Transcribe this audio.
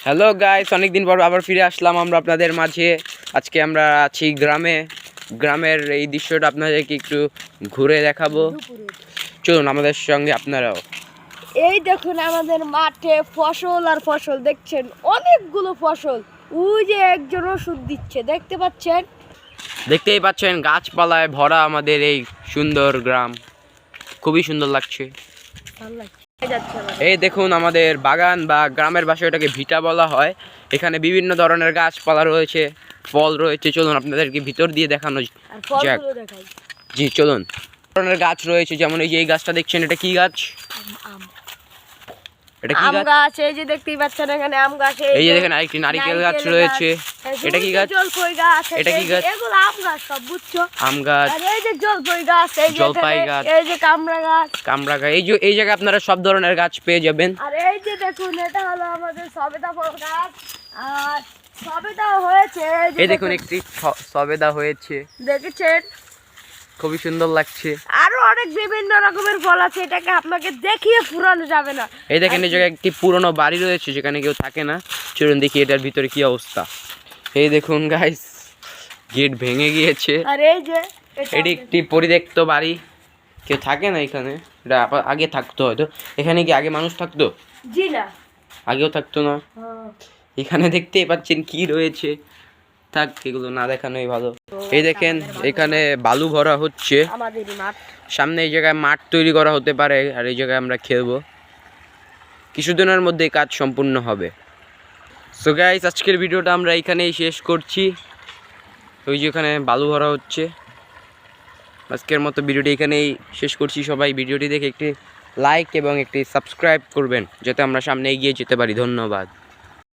Hello guys, অনেকদিন পর আবার ফিরে আসলাম আমরা আপনাদের মাঝে। আজকে আমরা আছি গ্রামে। গ্রামের এই দৃশ্যটা আপনাদেরকে একটু ঘুরে দেখাবো। চলুন আমাদের সঙ্গে আপনারাও। এই দেখুন আমাদের মাঠে ফসল আর ফসল দেখছেন, অনেকগুলো ফসল। ওই যে একজন ওষুধ দিচ্ছে, দেখতে পাচ্ছেন? দেখতেই পাচ্ছেন গাছপালায় ভরা আমাদের এই সুন্দর গ্রাম, খুবই সুন্দর লাগছে। এই দেখুন আমাদের বাগান বা গ্রামের ভাষায় এটাকে ভিটা বলা হয়। এখানে বিভিন্ন ধরনের গাছপালা রয়েছে, ফল রয়েছে। চলুন আপনাদেরকে ভিতর দিয়ে দেখানো যাক। জি চলুন। ধরনের গাছ রয়েছে, যেমন এই যে এই গাছটা দেখছেন, এটা কি গাছ? এটা কি গাছ? এই যে দেখতেই পাচ্ছেন এখানে আম গাছ। এই যে দেখেন আরেকটি নারকেল গাছ রয়েছে। এটা কি গাছ? জলপাই গাছ। এটা কি গাছ? এগুলো আম গাছ সব, বুঝছো? আম গাছ। আর এই যে জলপাই গাছ, এই যে জলপাই গাছ, এই যে কামড়া গাছ। কামড়া গাছ। এই জায়গায় আপনারা সব ধরনের গাছ পেয়ে যাবেন। আর এই যে দেখুন, এটা হলো আমাদের সবেদা ফল গাছ। আর সবেদা হয়েছে, এই দেখুন একটি সবেদা হয়েছে, দেখেছেন? খুবই সুন্দর লাগছে। আরো অনেক বিভিন্ন রকমের ফল আছে, এটাকে আপনাকে দেখিয়ে ফুরানো যাবে না। এই দেখেন এই জায়গায় একটি পুরনো বাড়ি রয়েছে, যেখানে কেউ থাকে না। চলুন দেখি এটার ভিতরে কি অবস্থা। এই দেখুন গাইস, গেট ভেঙে গিয়েছে। আর এই যে এটি একটি পরিত্যক্ত বাড়ি, কেউ থাকে না এখানে। এটা আগে থাকতো হয়তো। এখানে কি আগে মানুষ থাকতো? জি না, আগেও থাকতো না। এখানে দেখতেই পাচ্ছেন কি রয়েছে। থাক, এগুলো না দেখানোই ভালো। এই দেখেন এখানে বালু ভরা হচ্ছে। আমাদের মাঠ সামনে এই জায়গায় মাঠ তৈরি করা হতে পারে, আর এই জায়গায় আমরা খেলবো। কিছুদিনের মধ্যেই কাজ সম্পূর্ণ হবে। সো গাইস, আজকের ভিডিওটা আমরা এখানেই শেষ করছি। ওই যে এখানে বালু ভরা হচ্ছে। আজকের মতো ভিডিওটি এখানেই শেষ করছি। সবাই ভিডিওটি দেখে একটি লাইক এবং একটি সাবস্ক্রাইব করবেন, যাতে আমরা সামনে এগিয়ে যেতে পারি। ধন্যবাদ।